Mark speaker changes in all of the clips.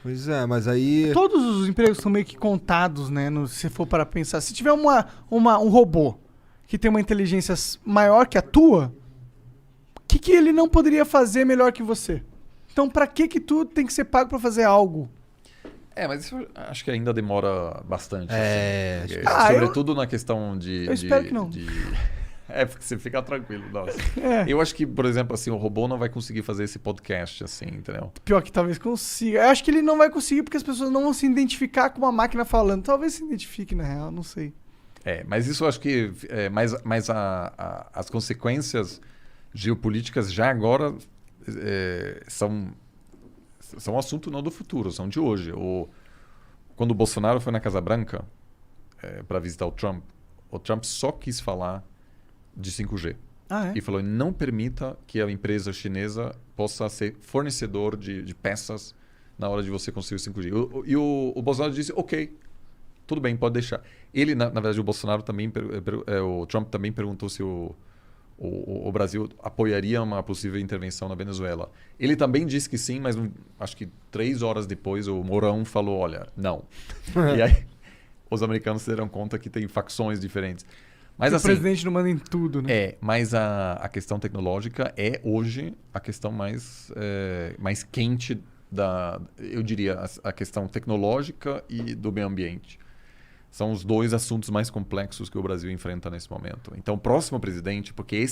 Speaker 1: Pois é, mas aí...
Speaker 2: Todos os empregos são meio que contados, né? Se for para pensar. Se tiver um robô que tem uma inteligência maior que a tua, o que ele não poderia fazer melhor que você? Então, pra que tu tem que ser pago pra fazer algo?
Speaker 3: Mas isso acho que ainda demora bastante.
Speaker 1: É,
Speaker 3: Assim, sobretudo na questão de...
Speaker 2: Eu espero que não.
Speaker 3: Porque você fica tranquilo. Nossa.
Speaker 2: É.
Speaker 3: Eu acho que, por exemplo, assim, o robô não vai conseguir fazer esse podcast, assim, entendeu?
Speaker 2: Pior que talvez consiga. Eu acho que ele não vai conseguir porque as pessoas não vão se identificar com uma máquina falando. Talvez se identifique, na real, não sei.
Speaker 3: Mas isso eu acho que... Mas as consequências geopolíticas já agora são um assunto não do futuro, são de hoje. Quando o Bolsonaro foi na Casa Branca para visitar o Trump só quis falar de 5G. E falou, não permita que a empresa chinesa possa ser fornecedor de peças na hora de você conseguir o 5G. E o Bolsonaro disse, ok, tudo bem, pode deixar. Ele, na verdade, o Bolsonaro também, o Trump também perguntou se o Brasil apoiaria uma possível intervenção na Venezuela. Ele também disse que sim, mas acho que 3 horas depois o Mourão falou, olha, não. E aí os americanos se deram conta que tem facções diferentes. Mas, assim,
Speaker 2: o presidente não manda em tudo, né?
Speaker 3: Mas a questão tecnológica é hoje a questão mais quente eu diria, a questão tecnológica e do meio ambiente. São os 2 assuntos mais complexos que o Brasil enfrenta nesse momento. Então, o próximo presidente, porque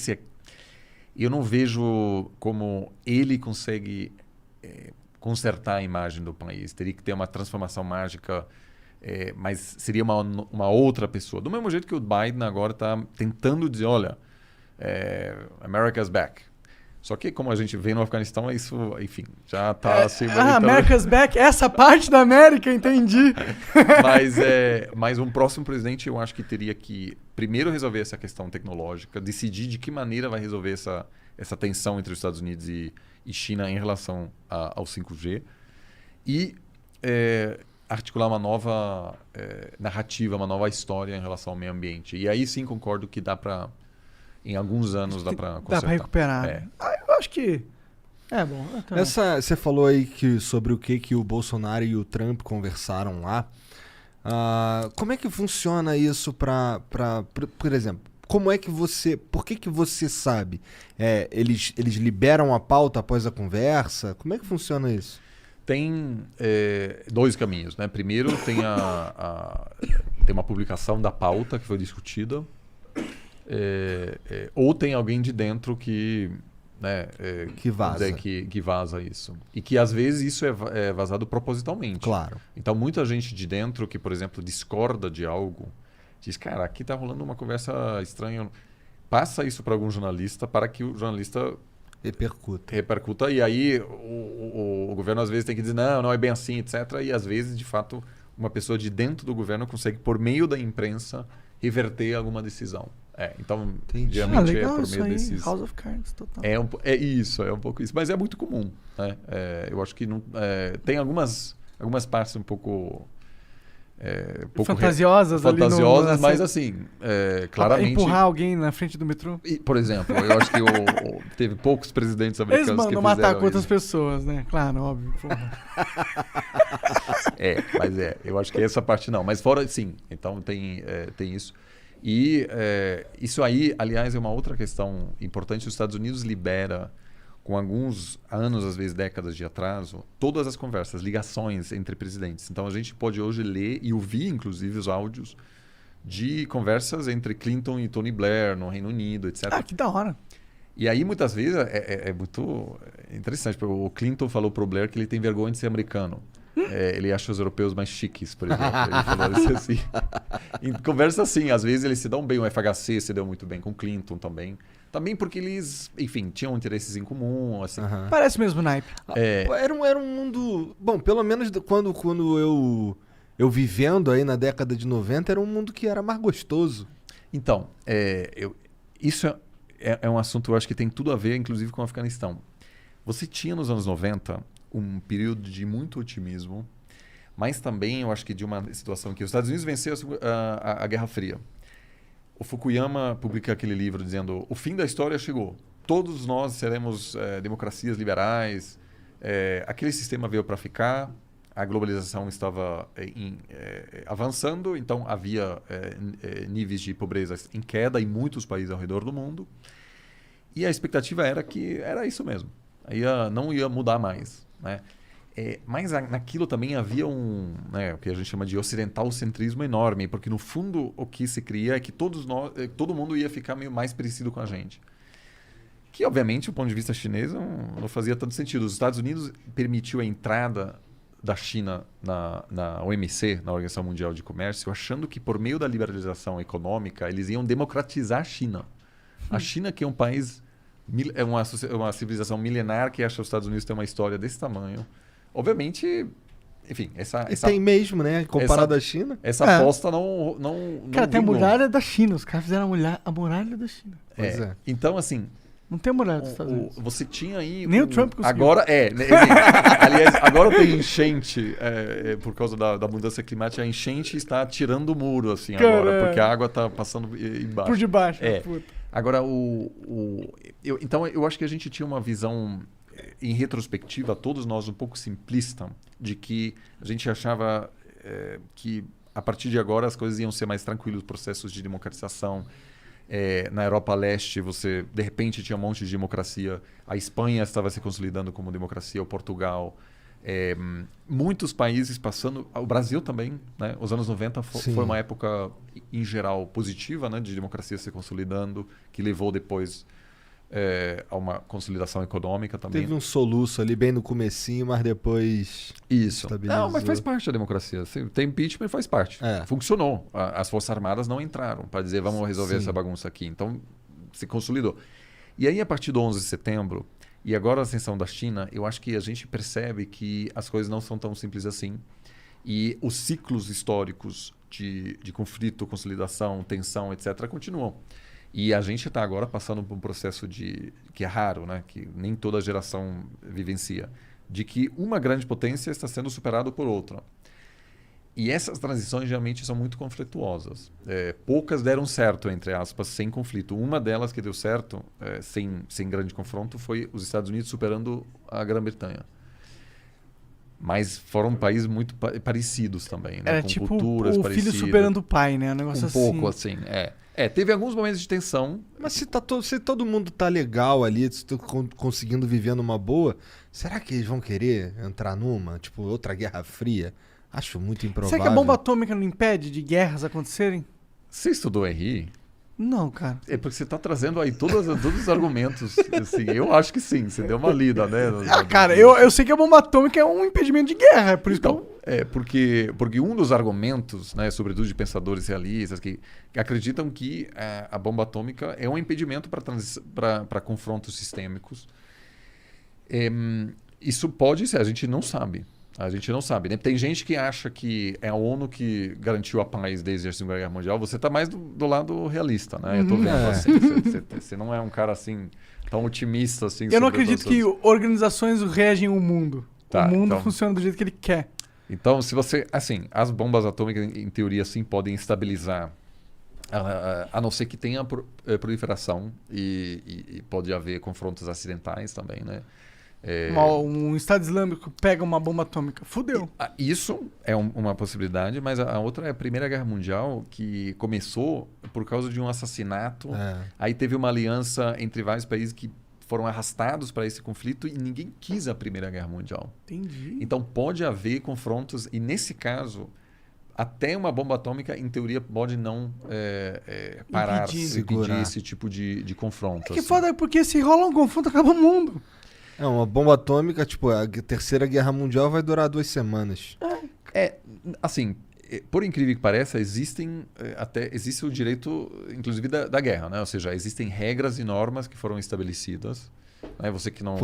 Speaker 3: eu não vejo como ele consegue consertar a imagem do país. Teria que ter uma transformação mágica, mas seria uma outra pessoa. Do mesmo jeito que o Biden agora está tentando dizer, olha, America's back. Só que, como a gente vê no Afeganistão, isso, enfim, já está assim...
Speaker 2: America's back, essa parte da América, entendi.
Speaker 3: Mas um próximo presidente, eu acho que teria que primeiro resolver essa questão tecnológica, decidir de que maneira vai resolver essa tensão entre os Estados Unidos e China em relação ao 5G e articular uma nova narrativa, uma nova história em relação ao meio ambiente. E aí sim concordo que dá para... Em alguns anos dá para consertar.
Speaker 2: Dá para recuperar. Eu acho que... bom.
Speaker 1: Você falou aí sobre o que o Bolsonaro e o Trump conversaram lá. Como é que funciona isso por exemplo, por que você sabe? Eles liberam a pauta após a conversa? Como é que funciona isso?
Speaker 3: Tem 2 caminhos, né? Primeiro tem tem uma publicação da pauta que foi discutida. Ou tem alguém de dentro que
Speaker 1: vaza.
Speaker 3: Que vaza isso. E que às vezes isso é vazado propositalmente.
Speaker 1: Claro.
Speaker 3: Então muita gente de dentro que, por exemplo, discorda de algo, diz, cara, aqui está rolando uma conversa estranha. Passa isso para algum jornalista para que o jornalista repercuta. E aí o governo às vezes tem que dizer, não é bem assim, etc. E às vezes, de fato, uma pessoa de dentro do governo consegue, por meio da imprensa, reverter alguma decisão. Então, geralmente
Speaker 2: legal,
Speaker 3: por meio desses...
Speaker 2: House of Cards, total.
Speaker 3: É um pouco isso. Mas é muito comum, né? Eu acho que não, tem algumas partes um pouco
Speaker 2: fantasiosas ali
Speaker 3: mas assim, claramente...
Speaker 2: Empurrar alguém na frente do metrô?
Speaker 3: Por exemplo, eu acho que teve poucos presidentes americanos que fizeram
Speaker 2: matar com outras
Speaker 3: isso.
Speaker 2: pessoas, né? Claro, óbvio.
Speaker 3: Mas eu acho que essa parte não. Mas fora, sim. Então tem isso. E isso aí, aliás, é uma outra questão importante. Os Estados Unidos libera, com alguns anos, às vezes décadas de atraso, todas as conversas, ligações entre presidentes. Então a gente pode hoje ler e ouvir, inclusive, os áudios de conversas entre Clinton e Tony Blair no Reino Unido, etc.
Speaker 2: Que da hora.
Speaker 3: E aí, muitas vezes, é muito interessante. Porque o Clinton falou pro Blair que ele tem vergonha de ser americano. Ele acha os europeus mais chiques, por exemplo. Ele falou isso assim. Em conversa assim, às vezes eles se dão bem. O FHC se deu muito bem com o Clinton também. Também porque eles, enfim, tinham interesses em comum. Assim.
Speaker 2: Parece mesmo naipe.
Speaker 1: Era um mundo... Bom, pelo menos quando eu vivendo aí na década de 90, era um mundo que era mais gostoso.
Speaker 3: Então, isso é um assunto, eu acho que tem tudo a ver, inclusive, com o Afeganistão. Você tinha nos anos 90 um período de muito otimismo, mas também eu acho que de uma situação que os Estados Unidos venceu a Guerra Fria. O Fukuyama publica aquele livro dizendo: o fim da história chegou. Todos nós seremos democracias liberais. Aquele sistema veio para ficar. a globalização estava avançando, então havia níveis de pobreza em queda em muitos países ao redor do mundo. E a expectativa era que era isso mesmo. Não ia mudar mais, né? Mas naquilo também havia o que a gente chama de ocidentalcentrismo enorme, porque no fundo o que se cria é que todo mundo ia ficar meio mais parecido com a gente. Que obviamente, do ponto de vista chinês, não fazia tanto sentido. Os Estados Unidos permitiu a entrada da China na OMC, na Organização Mundial de Comércio, achando que por meio da liberalização econômica eles iam democratizar a China. A China, que é um país, é uma civilização milenar que acha que os Estados Unidos têm uma história desse tamanho. Obviamente, enfim,
Speaker 1: tem mesmo, né? Comparado à China.
Speaker 3: Essa aposta não
Speaker 2: Cara, tem a
Speaker 3: vingou.
Speaker 2: muralha da China. Os caras fizeram a muralha da China.
Speaker 1: Pois é.
Speaker 3: Então, assim,
Speaker 2: Não tem a muralha dos Estados Unidos.
Speaker 3: você tinha aí...
Speaker 2: Nem o Trump conseguiu.
Speaker 3: Agora, aliás, agora tem enchente, por causa da mudança climática, a enchente está tirando o muro, assim, agora, porque a água está passando embaixo.
Speaker 2: Por debaixo.
Speaker 3: É.
Speaker 2: Puta.
Speaker 3: Agora, então, eu acho que a gente tinha uma visão, em retrospectiva, todos nós um pouco simplista, de que a gente achava que, a partir de agora, as coisas iam ser mais tranquilas, processos de democratização. Na Europa Leste, você, de repente, tinha um monte de democracia. A Espanha estava se consolidando como democracia, o Portugal. Muitos países passando... O Brasil também, né? Os anos 90 foi uma época, em geral, positiva, né? De democracia se consolidando, que levou depois a uma consolidação econômica também.
Speaker 1: Teve um soluço ali bem no comecinho, mas depois
Speaker 3: Isso.
Speaker 1: estabilizou.
Speaker 3: Não, mas faz parte da democracia. Tem impeachment, faz parte. Funcionou. As Forças Armadas não entraram para dizer vamos resolver essa bagunça aqui. Então, se consolidou. E aí, a partir do 11 de setembro, e agora a ascensão da China, eu acho que a gente percebe que as coisas não são tão simples assim. E os ciclos históricos de conflito, consolidação, tensão, etc., continuam. E a gente está agora passando por um processo que é raro, né? Que nem toda geração vivencia, de que uma grande potência está sendo superada por outra. E essas transições geralmente são muito conflituosas. Poucas deram certo, entre aspas, sem conflito. Uma delas que deu certo, sem grande confronto, foi os Estados Unidos superando a Grã-Bretanha. Mas foram países muito parecidos também, né?
Speaker 2: Era
Speaker 3: com
Speaker 2: tipo
Speaker 3: culturas
Speaker 2: o
Speaker 3: parecidas.
Speaker 2: filho superando o pai, né? Um negócio assim.
Speaker 3: Pouco assim, teve alguns momentos de tensão.
Speaker 1: Mas se todo mundo tá legal ali, se conseguindo viver numa boa, será que eles vão querer entrar numa? Tipo, outra Guerra Fria? Acho muito improvável.
Speaker 2: Será que a bomba atômica não impede de guerras acontecerem?
Speaker 3: Você estudou RI?
Speaker 2: Não, cara.
Speaker 3: É porque você está trazendo aí todos os argumentos. Assim, eu acho que sim, você deu uma lida, né?
Speaker 2: Cara, eu sei que a bomba atômica é um impedimento de guerra, é por isso
Speaker 3: então, porque um dos argumentos, né, sobretudo de pensadores realistas, que acreditam que a bomba atômica é um impedimento para confrontos sistêmicos. Isso pode ser, a gente não sabe. A gente não sabe, né? Tem gente que acha que é a ONU que garantiu a paz desde a Segunda Guerra Mundial. Você está mais do lado realista, né? Eu tô vendo assim. Você não é um cara assim tão otimista assim.
Speaker 2: Eu não acredito que organizações regem o mundo.
Speaker 3: Tá,
Speaker 2: o mundo
Speaker 3: então,
Speaker 2: funciona do jeito que ele quer.
Speaker 3: Então, se você... Assim, as bombas atômicas, em teoria, sim, podem estabilizar, a não ser que tenha proliferação e pode haver confrontos acidentais também, né?
Speaker 2: Um Estado Islâmico pega uma bomba atômica. Fudeu.
Speaker 3: Isso é uma possibilidade, mas a outra é a Primeira Guerra Mundial, que começou por causa de um assassinato. Aí teve uma aliança entre vários países que foram arrastados para esse conflito e ninguém quis a Primeira Guerra Mundial.
Speaker 2: Entendi.
Speaker 3: Então pode haver confrontos e, nesse caso, até uma bomba atômica, em teoria, pode não parar, impedir esse tipo de confronto.
Speaker 2: É que foda, porque se rola um confronto, acaba o mundo.
Speaker 1: Uma bomba atômica, tipo, a Terceira Guerra Mundial vai durar 2 semanas.
Speaker 3: Assim, por incrível que pareça, existe o direito, inclusive, da guerra, né? Ou seja, existem regras e normas que foram estabelecidas. Né? Você que não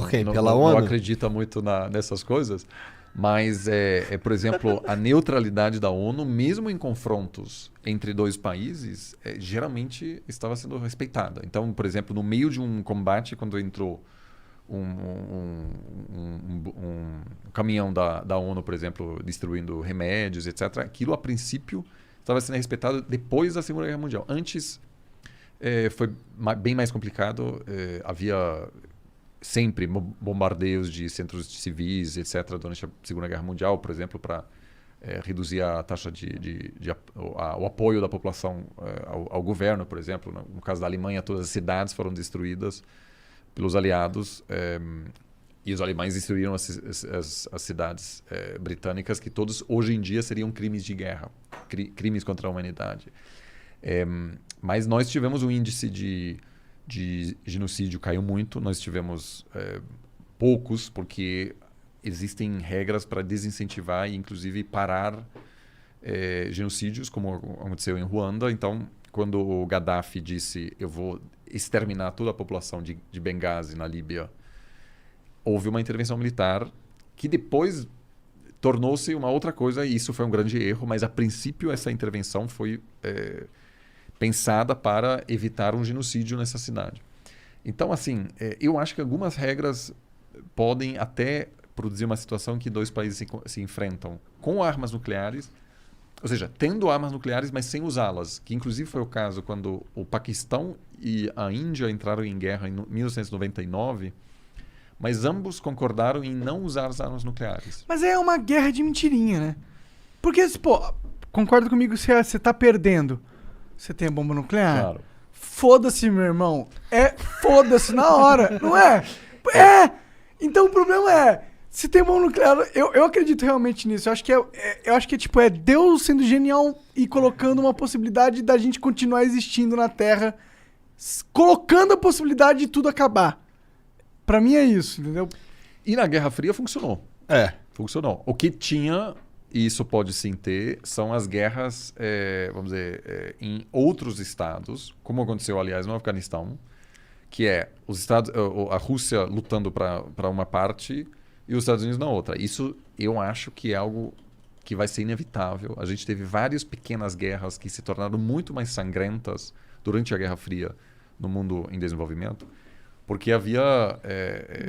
Speaker 3: acredita muito nessas coisas, mas, por exemplo, a neutralidade da ONU, mesmo em confrontos entre dois países, geralmente estava sendo respeitada. Então, por exemplo, no meio de um combate, quando entrou um caminhão da ONU, por exemplo, distribuindo remédios, etc. Aquilo, a princípio, estava sendo respeitado depois da Segunda Guerra Mundial. Antes, foi bem mais complicado. Havia sempre bombardeios de centros civis, etc., durante a Segunda Guerra Mundial, por exemplo, para reduzir a taxa o apoio da população ao governo, por exemplo. No caso da Alemanha, todas as cidades foram destruídas pelos aliados e os alemães destruíram as cidades britânicas, que todos hoje em dia seriam crimes de guerra, crimes contra a humanidade. Mas nós tivemos um índice de genocídio caiu muito, nós tivemos poucos, porque existem regras para desincentivar e inclusive parar genocídios, como aconteceu em Ruanda. Então, quando o Gaddafi disse eu vou exterminar toda a população de Benghazi, na Líbia, houve uma intervenção militar que depois tornou-se uma outra coisa, e isso foi um grande erro, mas a princípio essa intervenção foi pensada para evitar um genocídio nessa cidade. Então, assim, eu acho que algumas regras podem até produzir uma situação que dois países se enfrentam com armas nucleares, ou seja, tendo armas nucleares, mas sem usá-las, que inclusive foi o caso quando o Paquistão e a Índia entraram em guerra em 1999, mas ambos concordaram em não usar as armas nucleares.
Speaker 2: Mas é uma guerra de mentirinha, né? Porque, pô, concorda comigo, você tá perdendo. Você tem a bomba nuclear?
Speaker 3: Claro.
Speaker 2: Foda-se, meu irmão. Foda-se na hora, não é? Então o problema é, se tem bomba nuclear, eu acredito realmente nisso. Eu acho que tipo, é Deus sendo genial e colocando uma possibilidade da gente continuar existindo na Terra, colocando a possibilidade de tudo acabar. Pra mim é isso, entendeu?
Speaker 3: E na Guerra Fria funcionou. Funcionou. O que tinha, e isso pode sim ter, são as guerras, vamos dizer, em outros estados, como aconteceu, aliás, no Afeganistão, que é a Rússia lutando para uma parte e os Estados Unidos na outra. Isso eu acho que é algo que vai ser inevitável. A gente teve várias pequenas guerras que se tornaram muito mais sangrentas durante a Guerra Fria no mundo em desenvolvimento, porque havia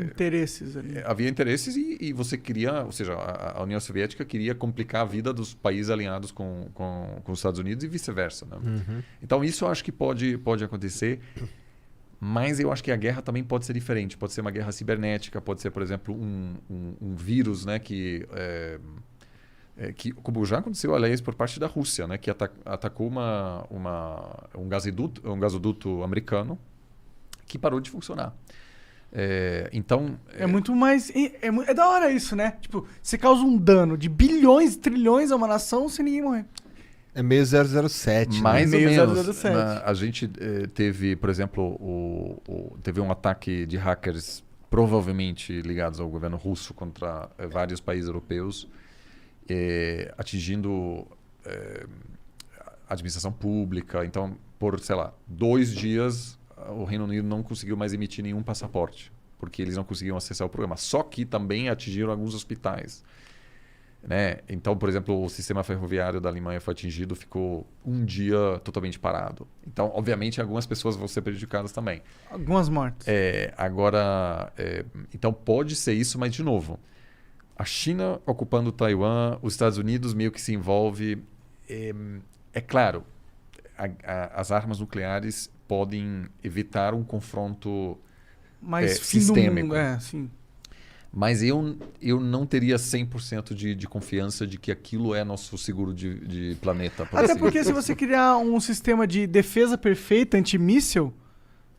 Speaker 2: interesses ali.
Speaker 3: Havia interesses e você queria, ou seja, a União Soviética queria complicar a vida dos países alinhados com os Estados Unidos e vice-versa. Né?
Speaker 1: Uhum.
Speaker 3: Então isso eu acho que pode acontecer, mas eu acho que a guerra também pode ser diferente. Pode ser uma guerra cibernética, pode ser, por exemplo, um vírus, né, que como já aconteceu, aliás, por parte da Rússia, né, que atacou um gasoduto americano, que parou de funcionar. Então...
Speaker 2: É muito mais... É da hora isso, né? Tipo, você causa um dano de bilhões, trilhões a uma nação sem ninguém morrer.
Speaker 1: É meio 007.
Speaker 3: Mais ou
Speaker 2: Meio
Speaker 3: menos.
Speaker 2: 007.
Speaker 3: A gente teve, por exemplo, teve um ataque de hackers provavelmente ligados ao governo russo contra vários países europeus, atingindo a administração pública. Então, por, sei lá, 2 dias... o Reino Unido não conseguiu mais emitir nenhum passaporte, porque eles não conseguiam acessar o programa. Só que também atingiram alguns hospitais. Né? Então, por exemplo, o sistema ferroviário da Alemanha foi atingido, ficou um dia totalmente parado. Então, obviamente, algumas pessoas vão ser prejudicadas também.
Speaker 2: Algumas mortes.
Speaker 3: Então, pode ser isso, mas, de novo, a China ocupando Taiwan, os Estados Unidos meio que se envolve. É claro, as armas nucleares podem evitar um confronto
Speaker 2: mais fim
Speaker 3: sistêmico.
Speaker 2: Do mundo, sim.
Speaker 3: Mas eu não teria 100% de confiança de que aquilo é nosso seguro de planeta.
Speaker 2: Até porque se você criar um sistema de defesa perfeita, antimíssil...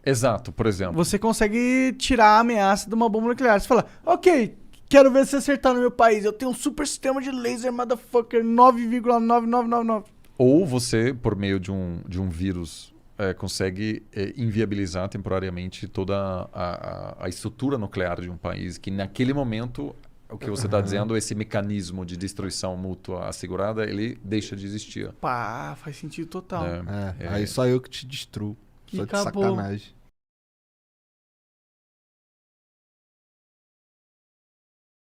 Speaker 3: Exato, por exemplo.
Speaker 2: Você consegue tirar a ameaça de uma bomba nuclear. Você fala, ok, quero ver se acertar no meu país. Eu tenho um super sistema de laser, motherfucker, 9,9999.
Speaker 3: Ou você, por meio de um vírus... consegue inviabilizar temporariamente toda a estrutura nuclear de um país, que naquele momento, o que você está dizendo, esse mecanismo de destruição mútua assegurada, ele deixa de existir.
Speaker 2: Pá, faz sentido total.
Speaker 1: Aí só eu que te destruo.
Speaker 2: E
Speaker 1: Só de
Speaker 2: acabou.
Speaker 1: sacanagem.